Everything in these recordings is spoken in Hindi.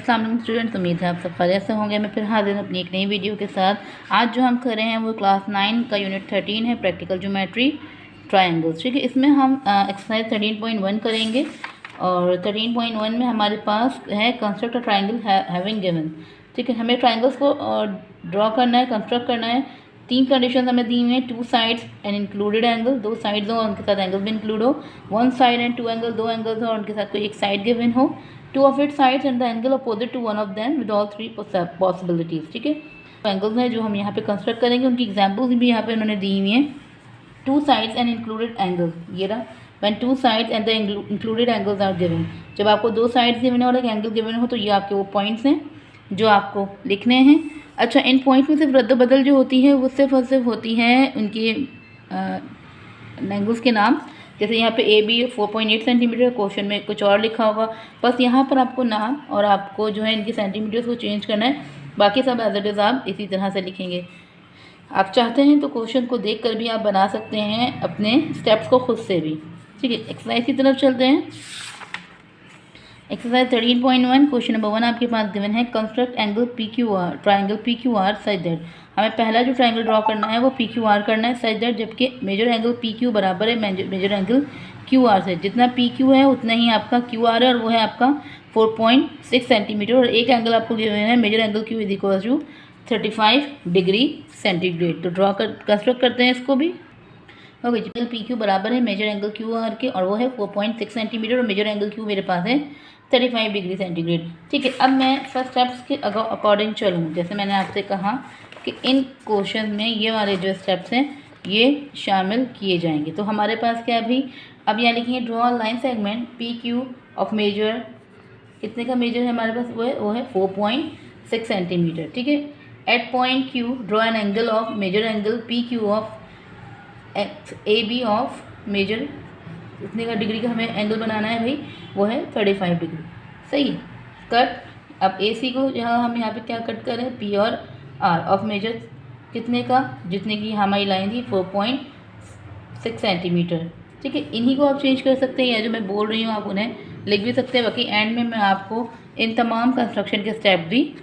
अस्सलाम वालेकुम स्टूडेंट्स, उम्मीद है आप सब खैरियत से होंगे। मैं फिर हाजिर हूँ अपनी एक नई वीडियो के साथ। आज जो हम कर रहे हैं वो क्लास 9 का यूनिट 13 है, प्रैक्टिकल ज्योमेट्री ट्रायंगल्स। ठीक है, इसमें हम एक्सरसाइज 13.1 करेंगे और 13.1 में हमारे पास है construct a triangle having given. ठीक है, हमें ट्रायंगल्स को ड्रॉ करना है, कंस्ट्रक्ट करना है। 3 कंडीशन हमें दी हुई हैं, 2 sides and included angle, 2 sides हो और उनके साथ एंगल भी इंक्लूड हो। 1 साइड एंड 2 एंगल, 2 एंगल्स हो और उनके साथ कोई एक साइड गिवन हो। 2 of its sides and the angle opposite to one of them with all 3 possibilities। ठीक है, एंगल्स हैं जो हम यहाँ पे कंस्ट्रक्ट करेंगे, उनकी एग्जांपल्स भी यहाँ पे उन्होंने दी हुई हैं। 2 sides and included angles, ये रहा। when 2 sides and the included angles are given, जब आपको 2 साइड्स गिवन है और एक एंगल गिवन हो तो ये आपके वो पॉइंट्स हैं जो आपको लिखने हैं। अच्छा, इन पॉइंट्स में सिर्फ रद्द बदल जो होती है वो सिर्फ और सिर्फ होती है उनके एंगल्स के नाम। जैसे यहाँ पे ए बी 4.8 सेंटीमीटर, क्वेश्चन में कुछ और लिखा होगा, बस यहाँ पर आपको नाम और आपको जो है इनके सेंटीमीटर्स को चेंज करना है। बाकी सब एज इट इज़ आप इसी तरह से लिखेंगे। आप चाहते हैं तो क्वेश्चन को देखकर भी आप बना सकते हैं अपने स्टेप्स को खुद से भी। ठीक है, एक्सरसाइज की तरफ चलते हैं। एक्सरसाइज 13.1 क्वेश्चन नंबर 1 आपके पास गिवन है, construct angle P Q R, triangle P Q R such that. हमें पहला जो ट्राइंगल ड्रॉ करना है वो पी क्यू आर करना है सच दैट, जबकि मेजर एंगल पी क्यू बराबर है मेजर एंगल क्यू आर से। जितना पी क्यू है उतना ही आपका क्यू आर है और वो है आपका 4.6 सेंटीमीटर। और एक एंगल आपको गिवन है measure angle Q is equal to 35 degree centigrade. तो कंस्ट्रक्ट करते हैं इसको भी। ओके, जितना पी क्यू बराबर है मेजर एंगल क्यू आर के और वो है 4.6 सेंटीमीटर और मेजर एंगल क्यू मेरे पास है 35 डिग्री सेंटीग्रेड। ठीक है, अब मैं फर्स्ट स्टेप्स के अकॉर्डिंग चलूँ। जैसे मैंने आपसे कहा कि इन क्वेश्चन में ये वाले जो स्टेप्स हैं ये शामिल किए जाएंगे। तो हमारे पास क्या अभी अब यहाँ लिखेंगे, draw line segment P Q of measure, कितने का मेजर है हमारे पास, वो है 4.6 सेंटीमीटर। ठीक है, at point Q draw an angle of measure angle P Q of A B of measure, इतने का डिग्री का हमें एंगल बनाना है भाई, वो है 35 डिग्री। सही है, कट। अब ए सी को हम यहाँ पे क्या कट करें, पी और आर ऑफ मेजर कितने का, जितने की हमारी लाइन थी 4.6 सेंटीमीटर। ठीक है, इन्हीं को आप चेंज कर सकते हैं या जो मैं बोल रही हूँ आप उन्हें लिख भी सकते हैं। बाकी एंड में मैं आपको इन तमाम कंस्ट्रक्शन के स्टेप भी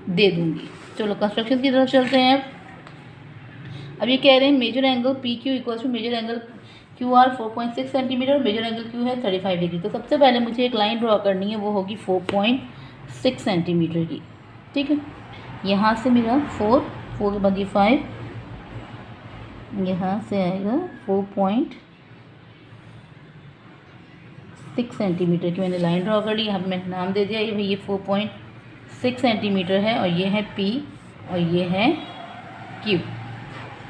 दे दूँगी। चलो कंस्ट्रक्शन की तरफ चलते हैं। अब ये कह रहे हैं measure angle P Q equal to measure angle Q R 4.6 centimetre और मेजर एंगल क्यू है 35 डिग्री। तो सबसे पहले मुझे एक लाइन ड्रॉ करनी है, वो होगी 4.6 सेंटीमीटर की। ठीक है, यहाँ से मेरा 4 के बाद ये 5, यहाँ से आएगा 4.6 सेंटीमीटर की मैंने लाइन ड्रॉ कर ली। यहाँ पर मैंने नाम दे दिया, ये भाई ये 4.6 सेंटीमीटर है और ये है पी और ये है क्यू।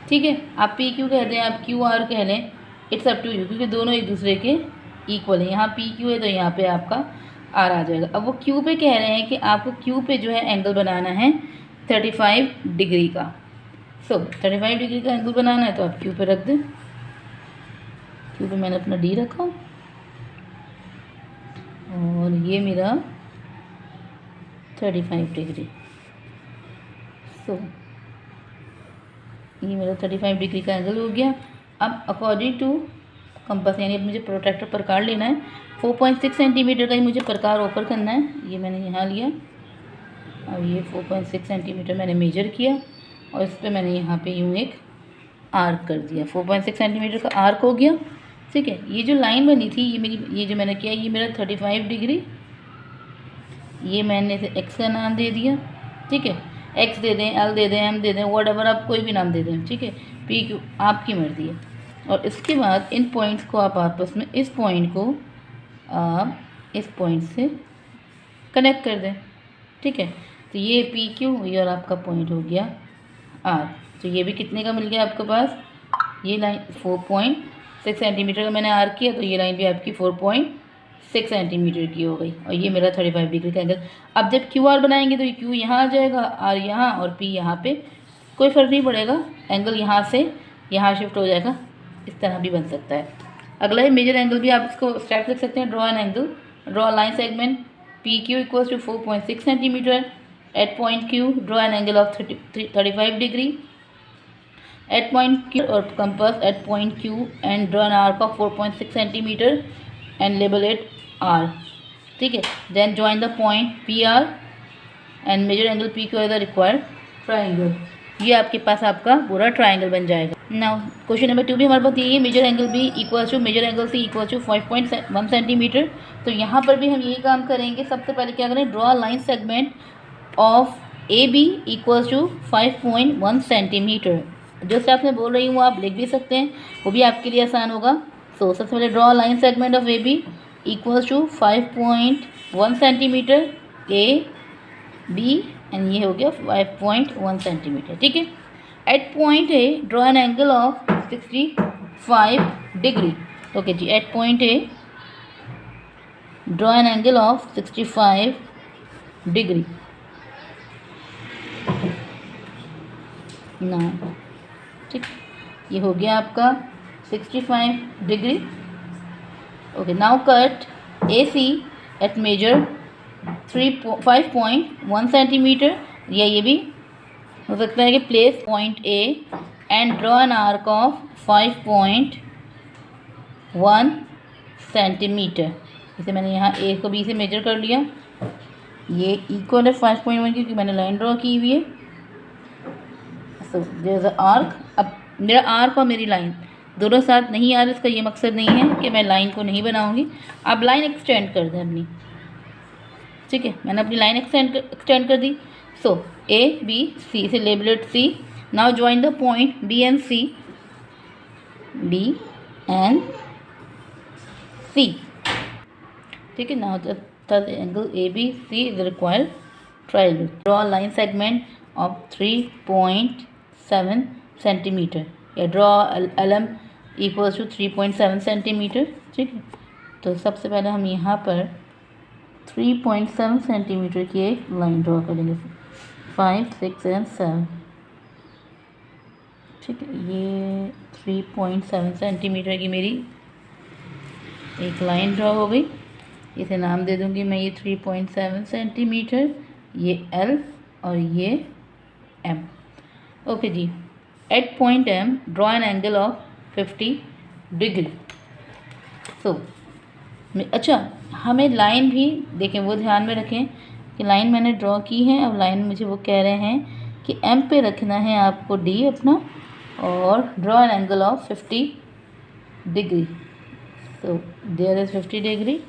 ठीक है, आप पी क्यू कह दें, आप क्यू आर कह लें, इट्स अप टू यू, क्योंकि दोनों एक दूसरे के इक्वल है। यहाँ पी क्यू है तो यहाँ पे आपका आर आ जाएगा। अब वो क्यू पे कह रहे हैं कि आपको क्यू पे जो है एंगल बनाना है 35 डिग्री का। 35 डिग्री का एंगल बनाना है तो आप क्यू पे रख दें। क्यू पे मैंने अपना डी रखा और ये मेरा 35 डिग्री। ये मेरा 35 डिग्री का एंगल हो गया। अब अकॉर्डिंग टू कंपास, यानी अब मुझे प्रोट्रैक्टर प्रकार लेना है। 4.6 सेंटीमीटर का ही मुझे प्रकार ऑफर करना है। ये मैंने यहाँ लिया और ये 4.6 सेंटीमीटर मैंने मेजर किया और इस पर मैंने यहाँ पे यूँ एक आर्क कर दिया। 4.6 सेंटीमीटर का आर्क हो गया। ठीक है, ये जो लाइन बनी थी ये जो मैंने किया, ये मेरा 35 डिग्री, ये मैंने इसे एक्स का नाम दे दिया। ठीक है, एक्स दे दें, एल दे दें, एम दे दें, व्हाटएवर आप कोई भी नाम दे दें। ठीक है, पी क्यू आपकी मर्जी है। और इसके बाद इन पॉइंट्स को आप आपस में, इस पॉइंट को आप इस पॉइंट से कनेक्ट कर दें। ठीक है, तो ये पी क्यू ये और आपका पॉइंट हो गया आर। तो ये भी कितने का मिल गया आपके पास, ये लाइन 4.6 सेंटीमीटर का मैंने आर किया तो ये लाइन भी आपकी 4.6 सेंटीमीटर की हो गई और ये मेरा 35 डिग्री का एंगल। अब जब क्यू आर बनाएंगे तो ये क्यू यहाँ आ जाएगा, आर यहाँ और पी यहाँ पे, कोई फ़र्क नहीं पड़ेगा, एंगल यहाँ से यहाँ शिफ्ट हो जाएगा। इस तरह भी बन सकता है। अगला है मेजर एंगल, भी आप इसको स्टेप लिख सकते हैं। Draw an angle, draw line segment P Q equals to 4.6 centimetre at point Q draw an angle of 35 degree at point Q और compass at point Q and draw an arc of 4.6 centimetre and label it R. ठीक है, then join the point P R and measure angle P Q R the required triangle. ये आपके पास आपका पूरा ट्राइंगल बन जाएगा। नाउ क्वेश्चन नंबर 2 भी हमारे पास यही है, measure angle B equal to measure angle C equal to 5.1 centimetre. तो यहाँ पर भी हम यही काम करेंगे। सबसे पहले क्या करें, draw line segment of A B equal to 5.1 centimetre. जो स्टेप्स मैं बोल रही हूँ आप लिख भी सकते हैं, वो भी आपके लिए आसान होगा। सो सबसे पहले draw line segment of A B equal to 5.1 centimetre A B, and ये हो गया 5.1 सेंटीमीटर। ठीक है। At point A draw an angle of 65 degree. Okay जी, at point A draw an angle of 65 degree. ना ठीक, ये हो गया आपका 65 degree. Okay, now cut A C at measure 5.1 centimetre, या ये भी हो सकता है कि place point A and draw an arc of 5.1 centimetre. जैसे मैंने यहाँ ए को बी से मेजर कर लिया, ये इक्वल है 5.1 क्योंकि मैंने लाइन ड्रॉ की हुई है। So there is a arc. अब मेरा आर्क और मेरी लाइन दोनों साथ नहीं आ रहे, इसका ये मकसद नहीं है कि मैं लाइन को नहीं बनाऊंगी। आप लाइन एक्सटेंड कर दें अपनी। ठीक है, मैंने अपनी लाइन एक्सटेंड कर दी। सो ए बी सी से label it C. Now join the point B and C, B and C. ठीक है, now the angle A B C is required triangle. Draw line segment of 3.7 centimetre, या draw L M equals to 3.7 centimetre. ठीक है, तो सबसे पहले हम यहाँ पर 3.7 सेंटीमीटर की एक लाइन ड्रॉ करेंगे। 5, 6 एंड 7। ठीक है, ये 3.7 सेंटीमीटर की मेरी एक लाइन ड्रॉ हो गई। इसे नाम दे दूंगी मैं, ये 3.7 सेंटीमीटर, ये L और ये M। ओके जी, at point M draw an angle of 50 degree. So अच्छा, हमें लाइन भी देखें, वो ध्यान में रखें कि लाइन मैंने ड्रॉ की है। अब लाइन मुझे वो कह रहे हैं कि M पे रखना है आपको D अपना, और draw an angle of 50 degree. So there is 50 degree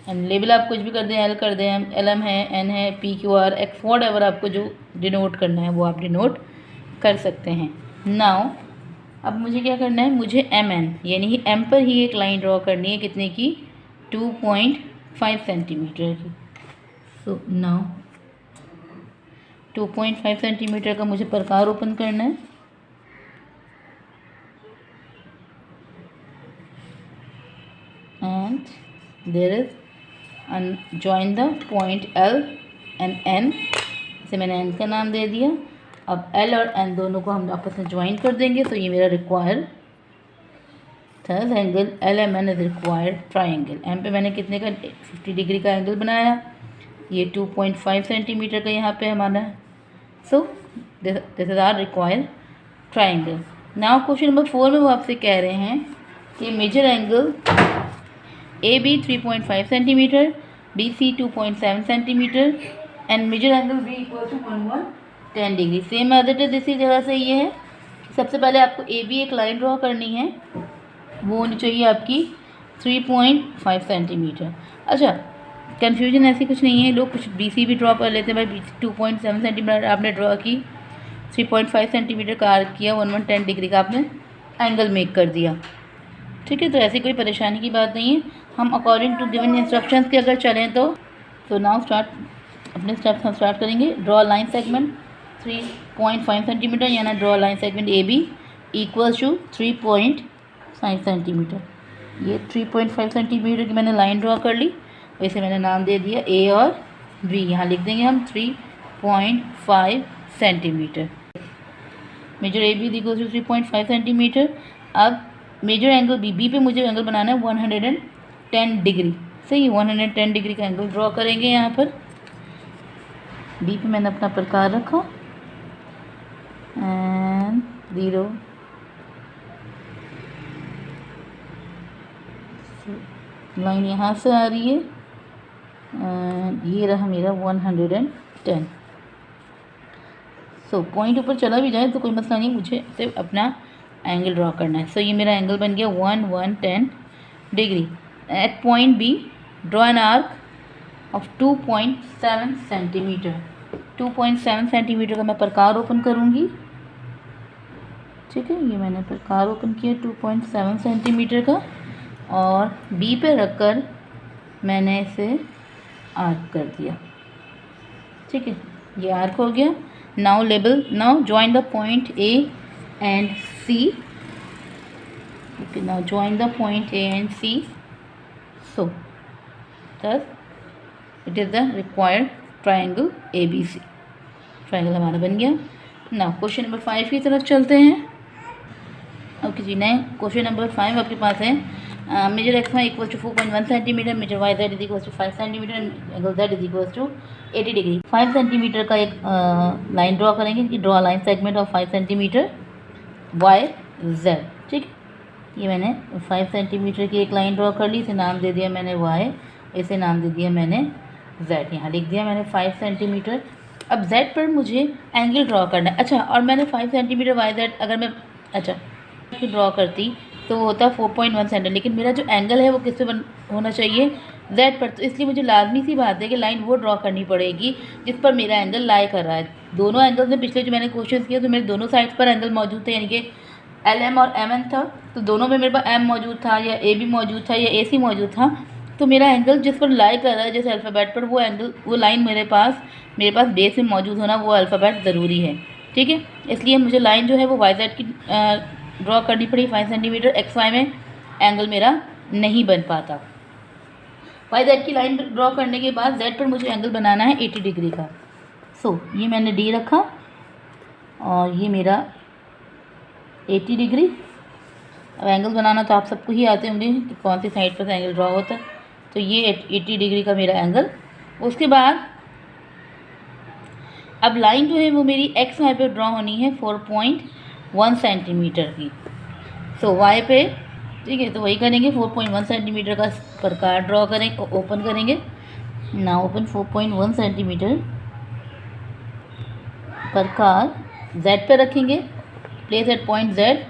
and label आप कुछ भी कर दें, L कर दें, LM है, N है, PQR, X, वॉट एवर आपको जो डिनोट करना है वो आप डिनोट कर सकते हैं। नाउ अब मुझे क्या करना है, मुझे MN यानी कि M पर ही एक लाइन ड्रॉ करनी है। कितने की? 2.5 सेंटीमीटर की। सो नाउ 2.5 सेंटीमीटर का मुझे प्रकार ओपन करना है। And there is join the point L and N। इसे मैंने N का नाम दे दिया। अब L और N दोनों को हम आपस में ज्वाइन कर देंगे। तो ये मेरा required third angle LMN is required triangle. M पे मैंने कितने का 50 डिग्री का एंगल बनाया, ये 2.5 सेंटीमीटर का यहाँ पे हमारा। So this is our required triangle. Now question number 4 में वो आपसे कह रहे हैं कि measure angle AB 3.5 centimetre, BC 2.7 centimetre and measure angle B equal to 110 degree. Same as इसी जगह से ये है। सबसे पहले आपको AB एक लाइन ड्रॉ करनी है, वो होनी चाहिए आपकी 3.5 सेंटीमीटर। अच्छा, कन्फ्यूजन ऐसी कुछ नहीं है, लोग कुछ BC भी ड्रॉ कर लेते हैं। भाई 2.7 सेंटीमीटर आपने ड्रॉ की, 3.5 सेंटीमीटर का आर्क किया, 110 डिग्री का आपने एंगल मेक कर दिया। ठीक है, तो ऐसी कोई परेशानी की बात नहीं है। हम अकॉर्डिंग टू गिवन इंस्ट्रक्शंस के अगर चलें तो नाउ स्टार्ट, अपने स्टेप्स हम स्टार्ट करेंगे। ड्रॉ लाइन सेगमेंट 3.5 सेंटीमीटर, यानी draw line segment AB equals to 3.5 centimetre. ये 3.5 सेंटीमीटर की मैंने लाइन ड्रॉ कर ली, वैसे मैंने नाम दे दिया A और B। यहाँ लिख देंगे हम 3.5 centimetre. Measure AB equals to 3.5 centimetre. अब मेजर एंगल B पे मुझे एंगल बनाना है 110 डिग्री। सही, 110 डिग्री का एंगल ड्रॉ करेंगे यहाँ पर। B पे मैंने अपना प्रकार रखा एंड 0। लाइन यहाँ से आ रही है ये रहा मेरा 110। सो पॉइंट ऊपर चला भी जाए तो कोई मसला नहीं, मुझे सिर्फ अपना एंगल ड्रॉ करना है। सो ये मेरा एंगल बन गया 110 degree. At point B draw an arc of 2.7 centimetre. 2.7 centimetre का मैं प्रकार ओपन करूँगी, ठीक है। ये मैंने प्रकार ओपन किया 2.7 सेंटीमीटर का, और बी पे रखकर मैंने इसे आर्क कर दिया, ठीक है। ये आर्क हो गया। Now label, now join the point A and C. Okay, now join the point A and C. So thus it is the required triangle ABC। Triangle हमारा बन गया। नाउ क्वेश्चन नंबर 5 की तरफ चलते हैं। ओके जी, नए क्वेश्चन नंबर 5 आपके पास है। Measure X Y equal to 4.1 centimetre, measure Y Z is equal to 5 centimetre, angle Z is equal to 80 degree. 5 centimetre का एक लाइन ड्रॉ करेंगे कि draw line segment of 5 centimetre Y Z, ठीक है। ये मैंने 5 सेंटीमीटर की एक लाइन ड्रॉ कर ली, इसे नाम दे दिया मैंने वाई, इसे नाम दे दिया मैंने जेड। यहाँ लिख दिया मैंने 5 सेंटीमीटर। अब जेड पर मुझे एंगल ड्रॉ करना है। अच्छा, और मैंने 5 सेंटीमीटर वाई जेड अगर मैं ड्रॉ करती तो वो होता 4.1 सेंटीमीटर, लेकिन मेरा जो एंगल है वो किस पे होना चाहिए, जेड पर। तो इसलिए मुझे लाजमी सी बात है कि लाइन वो ड्रॉ करनी पड़ेगी जिस पर मेरा एंगल लाई कर रहा है। दोनों एंगल्स में पिछले जो मैंने क्वेश्चन किया तो मेरे दोनों साइड्स पर एंगल मौजूद थे, यानी कि LM और MN था। तो दोनों में मेरे पास M मौजूद था या AB मौजूद था या AC मौजूद था। तो मेरा एंगल जिस पर लाई कर रहा है जैसे अल्फ़ाबेट पर, वो एंगल, वो लाइन मेरे पास बेस में मौजूद होना, वो अल्फ़ाबेट ज़रूरी है, ठीक है। इसलिए मुझे लाइन जो है वो वाई जेड की ड्रॉ करनी पड़ी 5 सेंटीमीटर। एक्स वाई में एंगल मेरा नहीं बन पाता। वाई जेड की लाइन ड्रॉ करने के बाद जेड पर मुझे एंगल बनाना है 80 डिग्री का। सो ये मैंने डी रखा और ये मेरा 80 डिग्री। अब एंगल बनाना तो आप सबको ही आते होंगे कि कौन सी साइड पर से एंगल ड्रॉ होता है। तो ये 80 डिग्री का मेरा एंगल। उसके बाद अब लाइन जो है वो मेरी एक्स वाई पे ड्रॉ होनी है 4.1 सेंटीमीटर की। सो वाई पे, ठीक है, तो वही करेंगे 4.1 सेंटीमीटर का प्रकार ड्रॉ करें, ओपन करेंगे। ना ओपन 4.1 सेंटीमीटर प्रकार जेड पे रखेंगे, place at point Z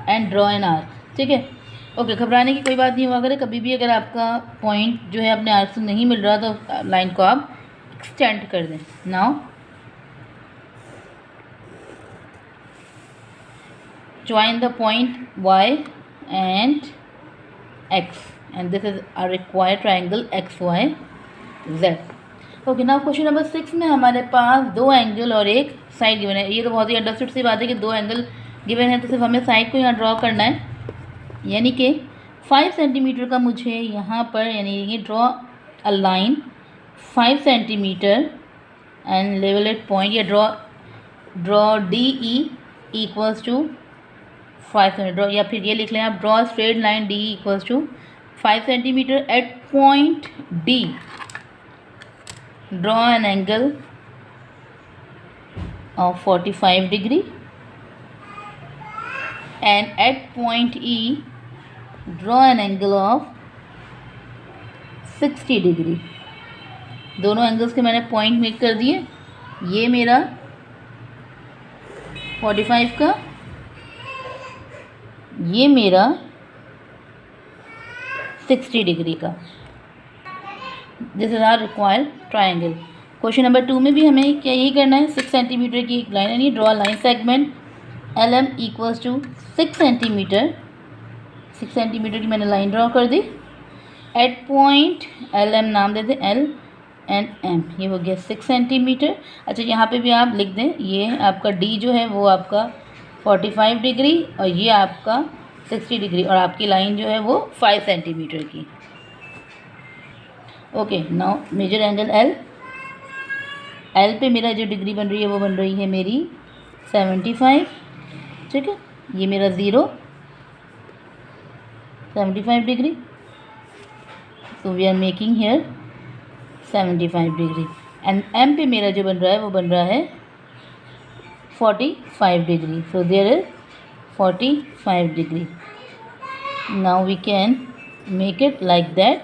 and draw an arc, ठीक है। ओके, घबराने की कोई बात नहीं हुआ करे। कभी भी अगर आपका पॉइंट जो है अपने आर्क से नहीं मिल रहा तो लाइन को आप एक्सटेंड कर दें। Now join the point Y and X and this is our required triangle XYZ। Okay, now question number 6 में हमारे पास दो एंगल और एक साइड गिवन है। ये तो बहुत ही अंडरस्टूड सी बात है कि दो एंगल गिवन है तो सिर्फ हमें साइड को यहाँ ड्रॉ करना है। यानी कि 5 सेंटीमीटर का मुझे यहाँ पर, यानी ये draw a line 5 centimetre and लेवल एट पॉइंट, या draw DE equals to 5 centimetre, या फिर ये लिख लें आप, draw straight line DE equals to 5 centimetre at point D। Draw an angle of 45 degree and at point E draw an angle of 60 degree. दोनों एंगल्स के मैंने पॉइंट मेक कर दिए। ये मेरा 45 का, ये मेरा 60 डिग्री का। This is our required triangle. Question number 2 में भी हमें क्या यही करना है, 6 सेंटीमीटर की एक लाइन, यानी draw line segment LM equals to 6 centimetre. 6 centimetre की मैंने लाइन ड्रॉ कर दी। एट पॉइंट LM नाम देते L एंड M, ये हो गया 6 सेंटीमीटर। अच्छा, यहाँ पे भी आप लिख दें, ये आपका D जो है वो आपका 45 डिग्री और ये आपका 60 डिग्री, और आपकी लाइन जो है वो 5 सेंटीमीटर की। Okay, now measure angle L पे मेरा जो डिग्री बन रही है वो बन रही है मेरी 75, ठीक है। ये मेरा 75 degree. So we are making here 75 degree and M पे मेरा जो बन रहा है वो बन रहा है 45 degree. So there is 45 degree. Now we can make it like that.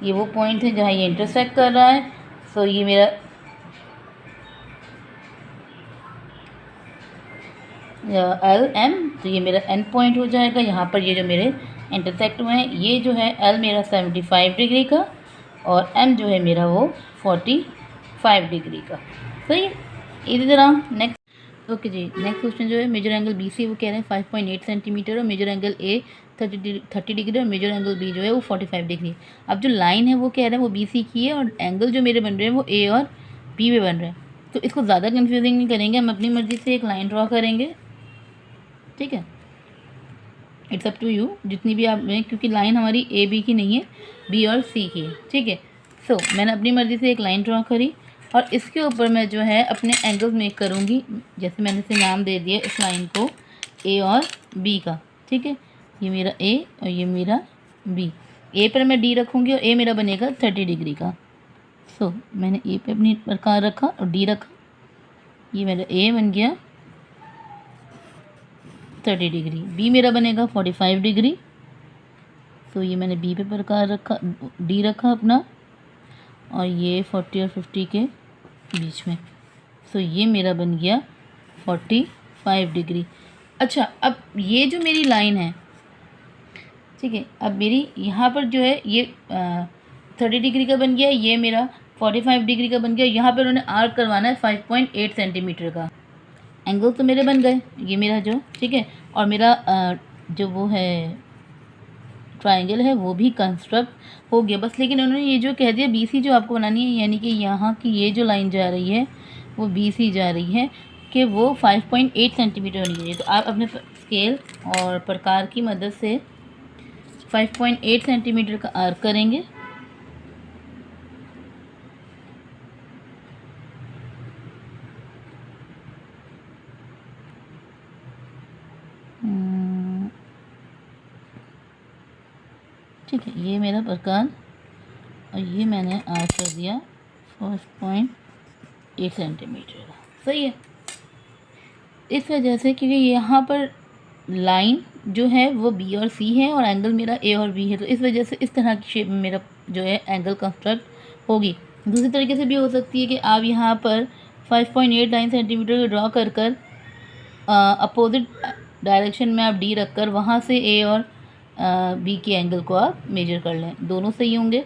ये वो पॉइंट है जहाँ ये इंटरसेक्ट कर रहा है। सो ये मेरा एल एम, तो ये मेरा एंड पॉइंट हो जाएगा। यहाँ पर ये जो मेरे इंटरसेक्ट हुए हैं, ये जो है एल मेरा 75 डिग्री का और एम जो है मेरा वो 45 डिग्री का। सही है। इसी तरह नेक्स्ट, ओके जी, नेक्स्ट क्वेश्चन जो है मेजर एंगल बी सी वो कह रहे हैं 5.8 सेंटीमीटर और मेजर एंगल ए 30 डिग्री और मेजर एंगल बी जो है वो 45 डिग्री। अब जो लाइन है वो कह रहे हैं वो बी सी की है और एंगल जो मेरे बन रहे हैं वो ए और बी में बन रहे हैं। तो इसको ज़्यादा कन्फ्यूजिंग नहीं करेंगे, हम अपनी मर्ज़ी से एक लाइन ड्रॉ करेंगे। ठीक है, इट्स अप टू यू जितनी भी आप में, क्योंकि लाइन हमारी ए बी की नहीं है, बी और सी की है। ठीक है, सो मैंने अपनी मर्ज़ी से एक लाइन ड्रॉ करी और इसके ऊपर मैं जो है अपने एंगल्स मेक करूँगी। जैसे मैंने इसे नाम दे दिया इस लाइन को ए और बी का। ठीक है, ये मेरा ए और ये मेरा बी। ए पर मैं डी रखूँगी और ए मेरा बनेगा 30 डिग्री का। सो मैंने ए पे अपनी प्रकार रखा और डी रखा, ये मेरा ए बन गया 30 डिग्री, बी मेरा बनेगा 45 डिग्री। तो ये मैंने बी पे प्रकार रखा, डी रखा अपना, और ये 40 और 50 के बीच में। सो ये मेरा बन गया 45 डिग्री। अच्छा, अब ये जो मेरी लाइन है, ठीक है, अब मेरी यहाँ पर जो है ये 30 डिग्री का बन गया, ये मेरा 45 डिग्री का बन गया। यहाँ पर उन्होंने आर्क करवाना है 5.8 सेंटीमीटर का। एंगल तो मेरे बन गए, ये मेरा जो, ठीक है, और मेरा जो वो है ट्रायंगल है वो भी कंस्ट्रक्ट हो गया बस। लेकिन उन्होंने ये जो कह दिया बी सी जो आपको बनानी है, यानी कि यहाँ की ये जो लाइन जा रही है वो बी सी जा रही है, कि वो 5.8 सेंटीमीटर होनी चाहिए। तो आप अपने स्केल और प्रकार की मदद से 5.8 सेंटीमीटर का आर्क करेंगे। ठीक है, ये मेरा प्रकार और ये मैंने आर्क कर दिया 5.8 सेंटीमीटर का। सही है। इस वजह से क्योंकि यहाँ पर लाइन जो है वो बी और सी है और एंगल मेरा ए और बी है, तो इस वजह से इस तरह की शेप में मेरा जो है एंगल कंस्ट्रक्ट होगी। दूसरी तरीके से भी हो सकती है कि आप यहाँ पर 5.89 सेंटीमीटर ड्रॉ कर अपोजिट डायरेक्शन में आप डी रख कर वहाँ से ए और बी के एंगल को आप मेजर कर लें, दोनों सही होंगे।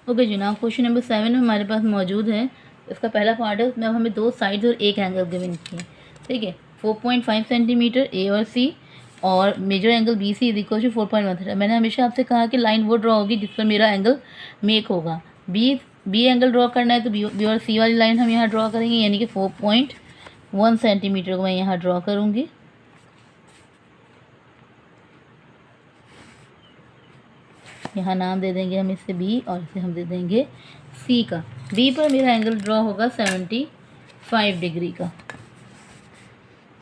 ओके जी, नाउ क्वेश्चन नंबर 7 में हमारे पास मौजूद है। इसका पहला पार्ट है, उसमें अब हमें दो साइड्स और एक एंगल गिवन किए। ठीक है, 4.5 सेंटीमीटर ए और सी और measure angle B C is equal to 4.13। मैंने हमेशा आपसे कहा कि लाइन वो ड्रॉ होगी जिस पर मेरा एंगल मेक होगा। बी एंगल ड्रॉ करना है तो बी और सी वाली लाइन हम यहाँ ड्रॉ करेंगे, यानी कि 4.1 सेंटीमीटर को मैं यहाँ ड्रॉ करूँगी। यहाँ नाम दे देंगे हम इसे बी और इसे हम दे देंगे सी का। बी पर मेरा एंगल ड्रॉ होगा 75 डिग्री का।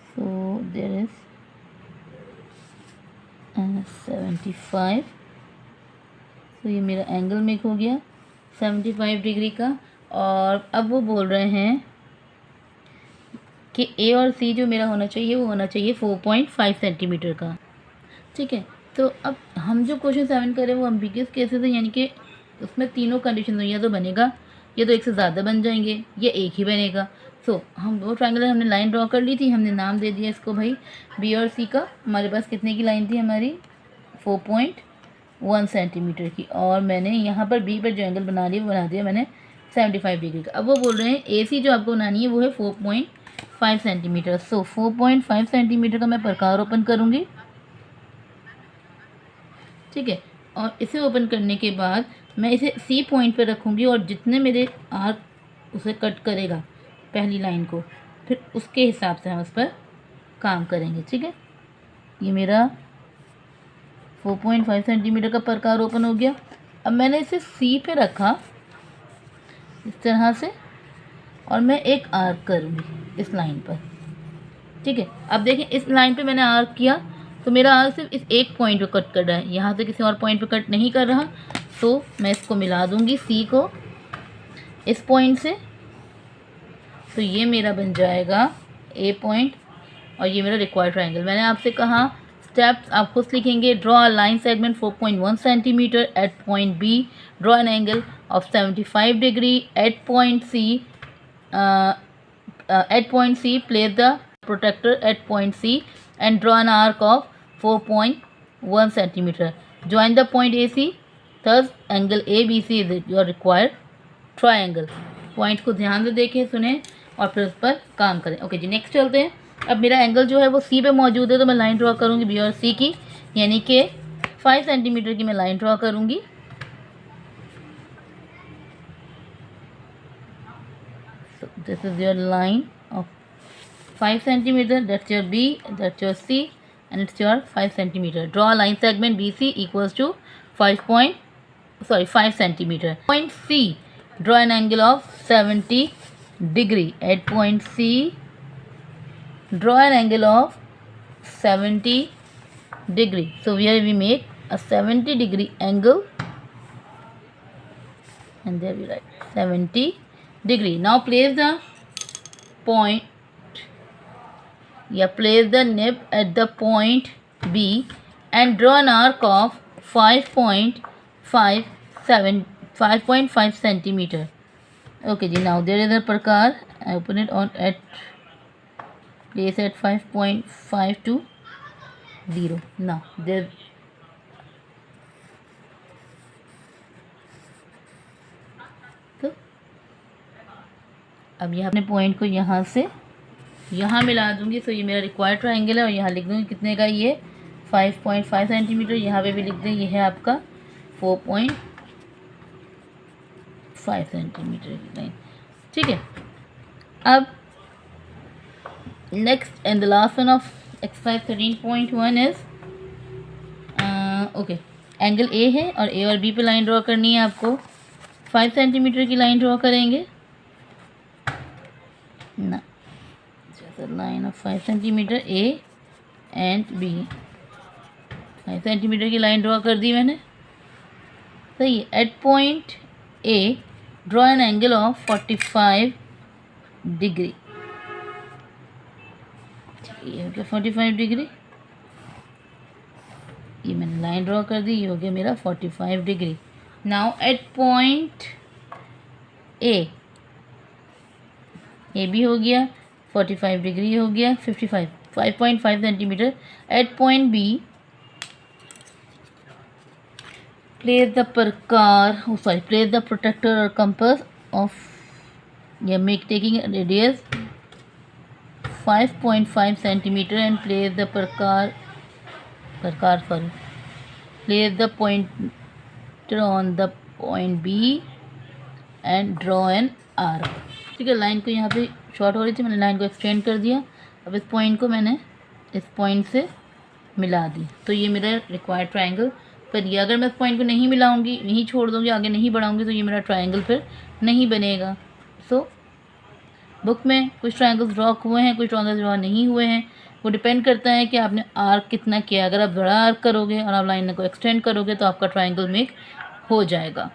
So there is 75। तो ये मेरा एंगल मेक हो गया 75 डिग्री का। और अब वो बोल रहे हैं कि ए और सी जो मेरा होना चाहिए वो होना चाहिए 4.5 सेंटीमीटर का। ठीक है, तो अब हम जो क्वेश्चन 7 करें वो एम्बिगियस केसेस है, यानी कि उसमें तीनों कंडीशन या तो बनेगा या तो एक से ज़्यादा बन जाएंगे या एक ही बनेगा। सो हम वो ट्रायंगल हमने लाइन ड्रॉ कर ली थी, हमने नाम दे दिया इसको भाई बी और सी का। हमारे पास कितने की लाइन थी हमारी 4.1 सेंटीमीटर की, और मैंने यहाँ पर बी पर जो एंगल बना लिया वो बना दिया मैंने 75 डिग्री का। अब वो बोल रहे हैं ए सी जो आपको बनानी है वो है 4.5 सेंटीमीटर। सो 4.5 सेंटीमीटर का मैं प्रकार ओपन करूँगी। ठीक है, और इसे ओपन करने के बाद मैं इसे सी पॉइंट पर रखूँगी और जितने मेरे आर्क उसे कट करेगा पहली लाइन को, फिर उसके हिसाब से हम उस पर काम करेंगे। ठीक है, ये मेरा 4.5 सेंटीमीटर का प्रकार ओपन हो गया। अब मैंने इसे सी पे रखा इस तरह से और मैं एक आर्क करूँगी इस लाइन पर। ठीक है, अब देखें इस लाइन पे मैंने आर्क किया तो मेरा आर्क सिर्फ इस एक पॉइंट पे कट कर रहा है, यहाँ से किसी और पॉइंट पे कट नहीं कर रहा। तो मैं इसको मिला दूँगी सी को इस पॉइंट से, तो ये मेरा बन जाएगा ए पॉइंट और ये मेरा रिक्वायर्ड ट्रायंगल। मैंने आपसे कहा स्टेप्स आप खुद लिखेंगे। Draw a line segment 4.1 centimetre at point B, draw an angle of 75 degree at point C, place the protector at point C and draw an arc of 4.1 centimetre, join the point A C, thus angle A B C is your required triangle. Point को ध्यान से देखें, सुने और फिर उस पर काम करें। ओके जी, नेक्स्ट चलते हैं। अब मेरा एंगल जो है वो सी पे मौजूद है, तो मैं लाइन ड्रॉ करूँगी बी और सी की, यानी कि 5 सेंटीमीटर की मैं लाइन ड्रॉ करूँगी। So this is your line of 5 centimeter, that's your B, that's your C, and it's your 5 centimeter. Draw a line segment BC equals to 5 centimeter. Point C, draw an angle of 70 degree at point C. Draw an angle of 70 degree. So here we make a 70 degree angle, and there we write 70 degree. Now place the point, place the nib at the point B and draw an arc of 5.5 centimeter. Okay ji, now there is a prakar. I open it on at place at 5.5 to 0. Now there, तो अब यह अपने पॉइंट को यहाँ से यहाँ मिला दूंगी। तो ये मेरा रिक्वायर्ड ट्राइंगल है और यहाँ लिख दूंगी कितने का, ये 5.5 सेंटीमीटर। यहाँ पे भी लिख दें ये है आपका 4.5 सेंटीमीटर की लाइन। ठीक है, अब next and the last one of exercise 13.1 is okay, angle A है और ए और बी पे लाइन ड्रॉ करनी है आपको। 5 सेंटीमीटर की लाइन ड्रॉ करेंगे ना, line of 5 centimetre A and B. 5 centimetre की लाइन ड्रॉ कर दी मैंने, सही है। At point A draw an angle of 45 degree. ये हो गया 45 डिग्री, ये मैंने लाइन ड्रॉ कर दी, ये हो गया मेरा 45 degree. Now at point A भी हो गया 45 डिग्री, हो गया 5.5 centimetre. At point B place the protractor और compass of make taking radius 5.5 centimetre and place the place the pointer on the point B and draw an arc। ठीक है, लाइन को यहाँ पे शॉर्ट हो रही थी, मैंने लाइन को एक्सटेंड कर दिया। अब इस पॉइंट को मैंने इस पॉइंट से मिला दी, तो ये मेरा रिक्वायर्ड ट्रायंगल। पर ये अगर मैं इस पॉइंट को नहीं मिलाऊंगी, यहीं छोड़ दूंगी, आगे नहीं बढ़ाऊंगी, तो ये मेरा ट्रायंगल फिर नहीं बनेगा। सो बुक में कुछ ट्रायंगल्स ड्रॉ हुए हैं, कुछ ट्रायंगल्स ड्रॉ नहीं हुए हैं। वो डिपेंड करता है कि आपने आर्क कितना किया। अगर आप बड़ा आर्क करोगे और आप लाइन को एक्सटेंड करोगे तो आपका ट्रायंगल मेक हो जाएगा।